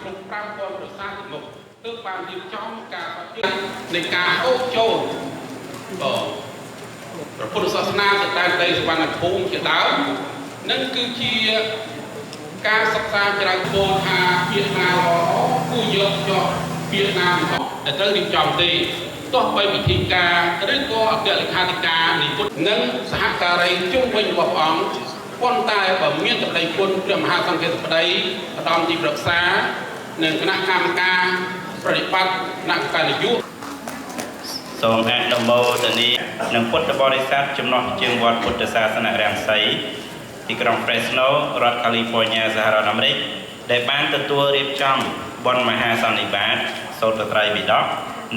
គ្រប់5ពាន់ប្រសាទទៅមុខទើបបានរៀបចំការប្រតិបត្តិនៃការហូបចូលព្រះពុទ្ធសាសនាទៅតាមដីសវណ្ណភូមិជាដើមនឹងគឺជាការសិក្សាច្រានពោលថាពាក្យណាល្អគួរយកពាក្យណាមិនដែលត្រូវរៀបចំទេទោះបីពិធីការឬក៏អគ្គលេខាធិការនិពុតនិងសហការីជុំវិញរបស់ព្រះអង្គប៉ុន្តែបើមានតម្លៃគុណព្រះមហាសង្ឃេតបតីឧត្តមទីប្រឹក្សានិងគណៈកម្មការប្រតិបត្តិគណៈកម្មការនយោបាយសូមអនុមោទនានឹងពុទ្ធបរិស័ទចំណុះជើងវត្តពុទ្ធសាសនរាំងសីទីក្រុង Fresno រដ្ឋ California សហរដ្ឋអាមេរិកដែលបានទទួលរៀបចំបុណ្យមហាសន្និបាតសូត្រត្រៃបិដក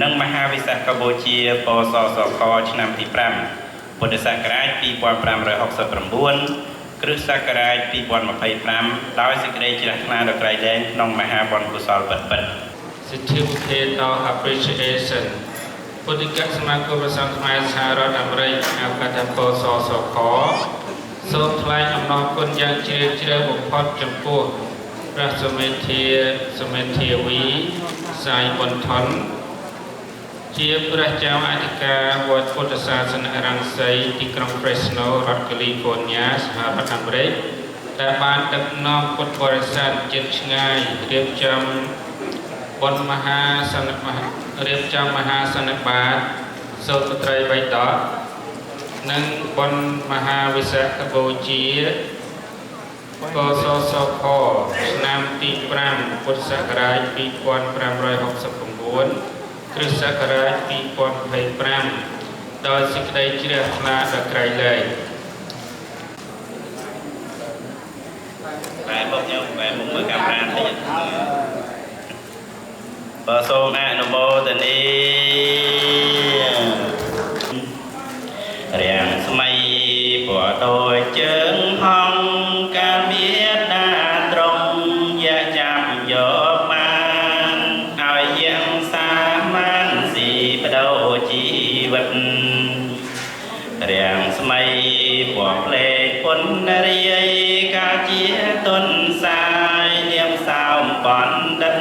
និងមហាវិសាខបូជាពសសកឆ្នាំទី5ពុទ្ធសករាជ2569គ្រិស្តសករាជ2025ដោយសេចក្តីជ្រះថ្លាដ៏ក្រៃលែងក្នុងមហាបុណ្យកុសលពិតៗ Certificate of Appreciation ពុទ្ធិកសមាគមព្រះសង្ឃខ្មែរសហរដ្ឋអាមេរិកហៅកាត់ថាពសសកសូមថ្លែងអំណរគុណយ៉ាងជ្រាលជ្រៅបំផុតចំពោះព្រះសមេធាវីសាយបុនថនជាព្រះចៅអធិការវត្តពុទ្ធសាសនរាំងសីទីក្រុង Fresno រដ្ឋ California សហរដ្ឋអាមេរិកដែលបានដឹកនាំពុទ្ធបរិស័ទជិតឆ្ងាយរៀបចំបុណ្យមហាសន្និបាតសូត្រត្រៃបិដកនិងបុណ្យមហាវិសាខបូជាកសសខឆ្នាំទី5ពុទ្ធសករាជ2569គ្រិស្តសករាជ2025ដោយសេចក្តីជ្រះថ្លាដ៏ក្រៃលែងតែមកខ្ញុំបែរមុខមើលកាមេរ៉ាតិចបើសូមអនុមោទនារាំងស្មៃពណ៌ដូចជើងហង្ការមានដាត្រង់យ៉ាចាប់យកបានឲ្យយ៉ាងសាមានស៊ីបដូរជីវិតរាំងស្មៃពណ៌ផ្លេកពុនរាយកាជាទុនសាយនាងសោមបណ្ឌិត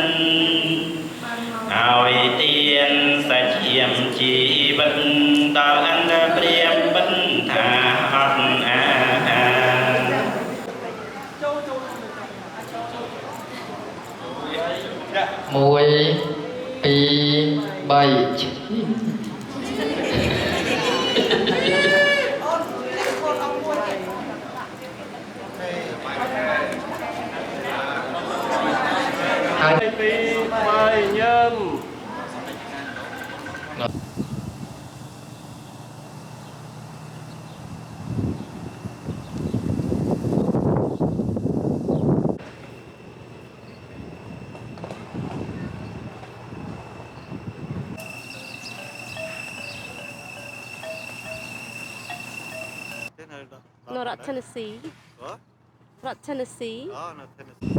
ឲ្យទៀនសាច់ឈាមជីវិតដល់អន្តព្រាមបិទថាអត់អាហាមួយពីរបីហើយពីបាយញឹមនៅរដ្ឋ Tennessee រដ្ឋ Tennessee អូនៅ Tennessee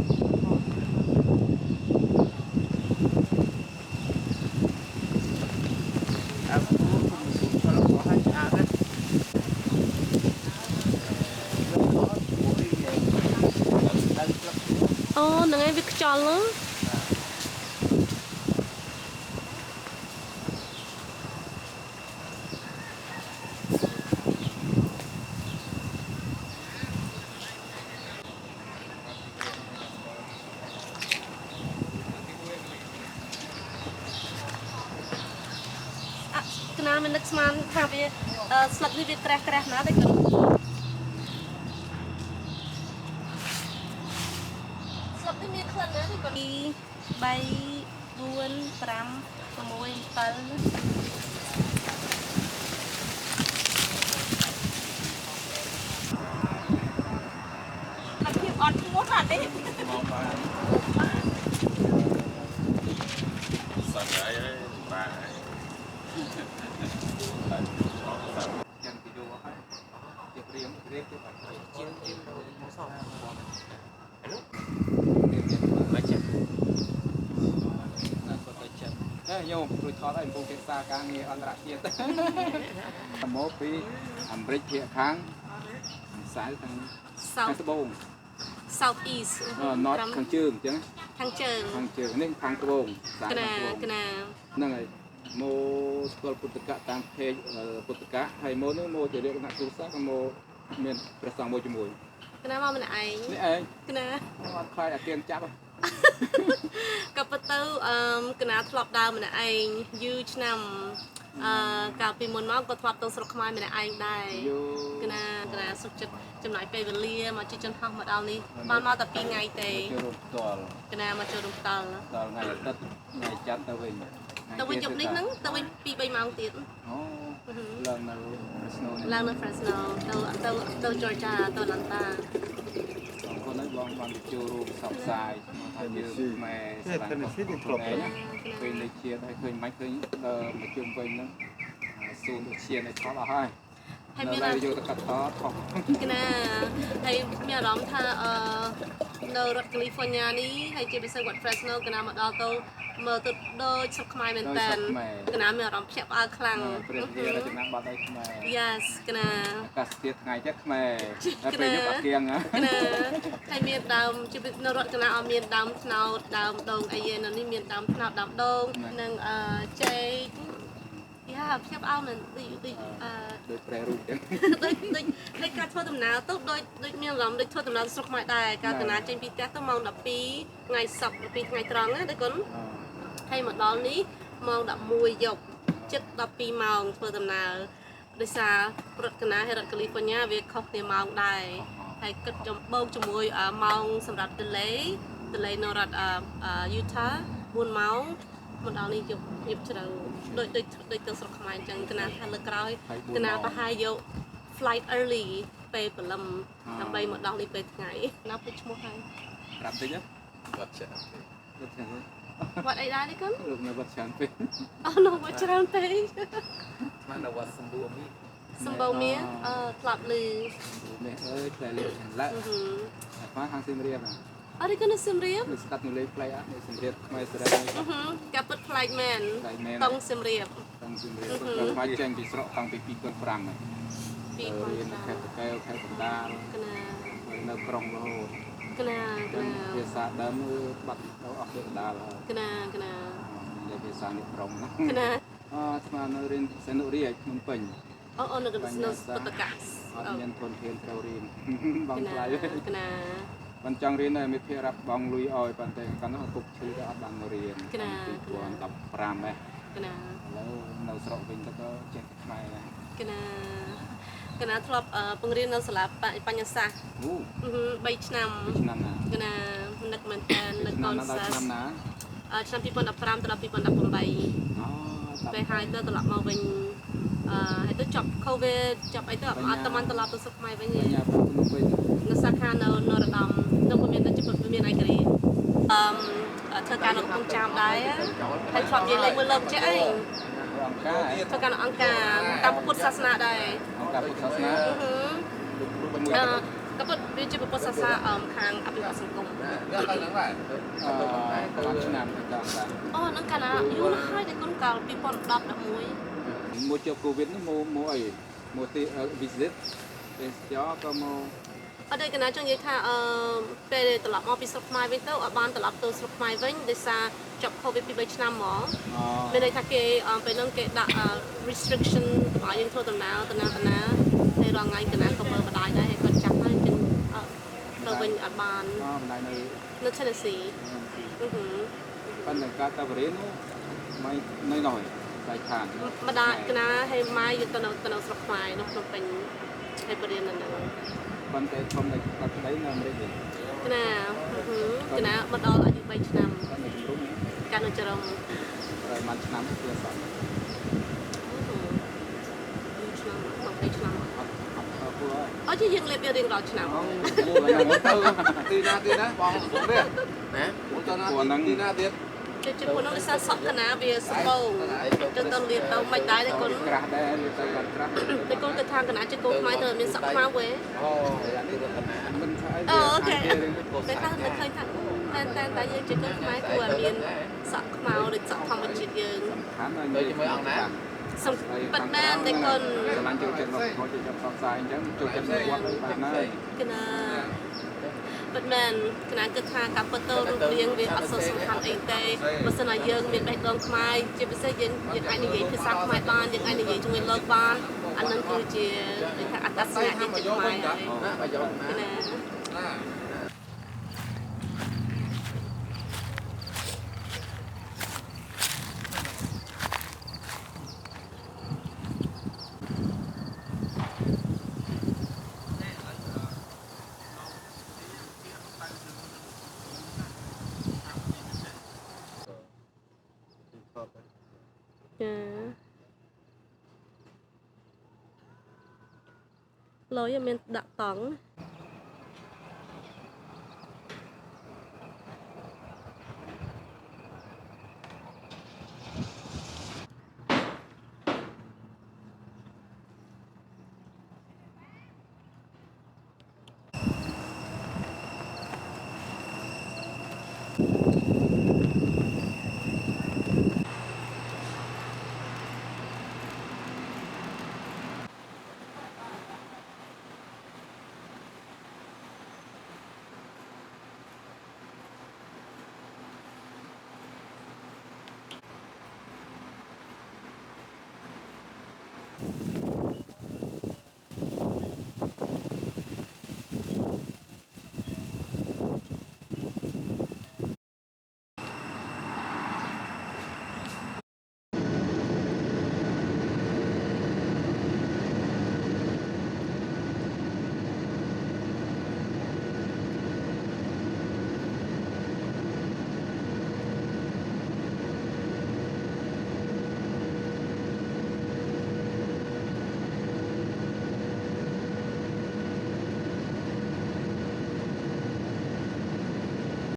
អូហ្នឹងឯងវាខ្យល់ហ្នឹងកណាមិននឹកស្មានថាវាស្លឹកនេះវាក្រាស់ណាស់តែស្លឹកនេះមានក្លិនណាទេគាត់2 3 4 5 6 7 អត់ធ្ងន់ណាស់ទេសាច់ហើយបាទ ខ្ញុំរួចថតឲ្យកំពុងសិក្សាការងារអន្តរជាតិមកពីអាមេរិកភាគខាងខ្សែខាងត្បូង South East north ខាងជើងអញ្ចឹង ខាងជើង នេះខាងត្បូង កណាកណា ហ្នឹងហើយមកស្គាល់ពុទ្ធកៈតាមเพจពុទ្ធកៈហើយមកនេះមកជាលក្ខណៈគ្រួសារក៏មកមានព្រះសង្ឃមួយជាមួយ កណាមកម្នាក់ឯង នេះឯង កណា អត់ខ្លាចអាទៀងចាប់ ក៏ពិតទៅកណាធ្លាប់ដើរម្នាក់ឯងយូរឆ្នាំកាលពីមុនមកក៏ធ្លាប់ទៅស្រុកខ្មែរម្នាក់ឯងដែរ កណាសុខចិត្តចំណាយពេលវេលាមកជិះចន្ទហោះមកដល់នេះបានមកតែ2ថ្ងៃទេ ចូលរួមផ្ទាល់ កណាមកចូលរួមផ្ទាល់ ដល់ថ្ងៃអាទិត្យថ្ងៃច័ន្ទទៅវិញ ទៅវិញយប់នេះហ្នឹងទៅវិញ 2-3 ម៉ោងទៀត អូឡើងនៅ Fresno ឡើងនៅ Fresno ទៅ Georgia ទៅ Atlanta បងប្អូនហើយបងបានចូលរួមផ្សព្វផ្សាយថាយើងខ្មែរស្លាញ់ខ្លួនឯងពេលលេខជាតិឲ្យឃើញមិនឃើញមកជុំវិញហ្នឹងស៊ូនដូចជានៅថតអស់ហើយ ហើយមាន តែយកទៅកាត់ថត កណាហើយមានអារម្មណ៍ថានៅរដ្ឋ California នេះហើយជាពិសេសវត្ត Fresno កណាមកដល់ទៅមើលទៅដូចស្រុកខ្មែរមែនតើកណាមានអារម្មណ៍ភ្ញាក់ផ្អើលខ្លាំង ព្រះរាជាចំណាំបាត់ឲ្យខ្មែរ Yes កណា អាកាសធាតុថ្ងៃចេះខ្មែរតែពេលយកអាគៀង កណាហើយមានដើមជានៅរដ្ឋកណាអត់មានដើមត្នោតដើមដូងអីទេនៅនេះមានដើមត្នោតដើមដូងនិងចេកយ៉ាភ្ញាក់ផ្អើលមែនដូចប្រែរូបចឹង ដូចការធ្វើដំណើរទៅដូចមានអារម្មណ៍ដូចធ្វើដំណើរស្រុកខ្មែរដែរការដំណើរចេញពីផ្ទះទៅម៉ោង 12 ថ្ងៃសប្តាហ៍ 12 ថ្ងៃត្រង់ណាដូចគុណហើយមកដល់នេះម៉ោង 11 យប់ជិត 12 ម៉ោងធ្វើដំណើរដោយសាររដ្ឋកណាហើយរដ្ឋ California វាខុសគ្នាម៉ោងដែរហើយគិតចំបូកជាមួយម៉ោងសម្រាប់ delay នៅរដ្ឋ Utah 4 ម៉ោងមកដល់នេះយប់ជ្រៅដូចទៅស្រុកខ្មែរអញ្ចឹងកណាថាលើក្រោយកណាប្រហែលយក flight early ពេលព្រលឹមដើម្បីមកដល់នេះពេលថ្ងៃណាពេកឈ្មោះហើយ ប្រាប់តិច វត្តច្រើន វត្តអីដែរនេះកូន លោកនៅវត្តច្រើនពេក អូនៅវត្តច្រើនពេក ស្មាននៅវត្តសម្បូរមី សម្បូរមានផ្លាប់លឺ នេះអើយផ្លែលៀបឡើងមកខាងសៀមរាប អរិកនៅសៀមរាប នេះស្កាត់នៅលេខផ្លែអត់នៅសៀមរាបខ្មែរសេរី ការពិតប្លែកមែនតង់សៀមរាប តាំងសៀមរាបទៅមកចេញពីស្រុកតាំងពី2005ហើយ ពី រៀនខេត្តតកែវខេត្តកណ្ដាល កណា នៅក្រុងរហូត កណា ភាសាដើមបាត់ទៅអស់ទៅកណ្ដាលហើយក ណានិយាយភាសានេះក្រុងណា កណា ស្មាននៅរៀនសនុរាជភ្នំពេញ អូនៅពុតកាស អត់មានធនធានត្រូវរៀនបងថ្លៃ កណា មិនចង់រៀនតែមេភាររាប់បងលុយឲ្យប៉ុន្តែកាន់នោះគុកឈឺទៅអត់បានមករៀន កណា 2015ដែរ កណា ឥឡូវនៅស្រុកវិញទៅក៏ចេះខ្មែរដែរ កណាធ្លាប់ពង្រៀននៅសាលាបញ្ញាសាស្ត្រ 3 ឆ្នាំ ឆ្នាំណា កណានឹកមែនតើនៅកូនសាស្ត្រ ឆ្នាំណា ឆ្នាំ2015ទៅដល់2018ពេលហើយទៅត្រឡប់មកវិញហើយទៅចប់ COVID ចប់អីទៅអត់ទៅបានត្រឡប់ទៅស្រុកខ្មែរវិញទេ បញ្ញាពុទ្ធពេញ នៅសាខានៅនរោត្តមនៅក៏មានតែជិតមានឯករាជ្យធ្វើការនៅក្នុងចាមដែរហើយធ្លាប់និយាយលេងមួយលើកចេះអី អង្គការ ធ្វើការនៅអង្គការតាមពុទ្ធសាសនាដែរ អង្គការពុទ្ធសាសនា ក៏ពុទ្ធវាជាពុទ្ធសាសនាខាងអភិវឌ្ឍសង្គម ឆ្នាំទៅតាម អូនឹងកាលណាយូរណាស់ហើយតែគុនកាល2010 11 មួយជាប់កូវីដនេះមកអីមកទី visit ទេសចរក៏មក អត់ទេកណាចង់និយាយថាពេលត្រឡប់មកពីស្រុកខ្មែរវិញទៅអត់បានត្រឡប់ទៅស្រុកខ្មែរវិញដោយសារចប់ COVID 2 3 ឆ្នាំហ្មងមានន័យថាគេពេលហ្នឹងគេដាក់ restriction ឲ្យយើងធ្វើដំណើរហើយរងថ្ងៃកណាក៏មើលបណ្ដាយដែរហើយគាត់ចាប់ហើយអញ្ចឹងទៅវិញអត់បាន បណ្ដាយនៅ Tennessee ប៉ុន្តែការទៅរៀនមិននៅនោះតែខាង ម្ដាយកណាហើយម៉ែយកទៅនៅស្រុកខ្មែរនៅភ្នំពេញហើយបរៀននៅហ្នឹង ប៉ុន្តែធំនៅកាត់ក្តីនៅអាមេរិកទេ កណាមកដល់អាយុ3ឆ្នាំ នៅជំរុំ កាលនៅចរំ ប្រហែលឆ្នាំគឺអត់ ឆ្នាំ2ឆ្នាំ អត់គួរ អត់ជាយើងលេបវារៀងរាល់ឆ្នាំ ទីណាបងសម្ពុកនេះណាមួយតើណាទីណាទៀត ជិះពួកនោះសាសក់កណាវាសម្បូរទៅរៀបទៅមិនដែរទេគុន ក្រាស់ដែរទៅបាត់ក្រាស់ តែគុនទៅថាកណាជិះកូនខ្មែរទៅមានសក់ខ្មៅវេ អូនេះទៅណា មិនថាអី អូខេតែថាមិនឃើញថាតែយើងជិះកូនខ្មែរគួរឲ្យមានសក់ខ្មៅដូចសក់ធម្មជាតិយើង ខាង ទៅជាមួយអង្គណា សំប៉ិតមែនតែគុន សម្រាប់ចូលចិត្តមកចូលចិត្តផ្សព្វផ្សាយអញ្ចឹងចូលចិត្តវត្តបានហើយក ណា ប៉ុន្មានគណៈគិតថាការពិតទៅរូបរាងវាអត់សូវសំខាន់អីទេបើសិនណាយើងមានបេះដូងខ្មែរជាពិសេសយើងអាចនិយាយភាសាខ្មែរបានយើងអាចនិយាយជាមួយលោកបានអានឹងគឺជាថាអត្តសញ្ញាណយើងជាខ្មែរហើយណាលុយមានដាក់តង់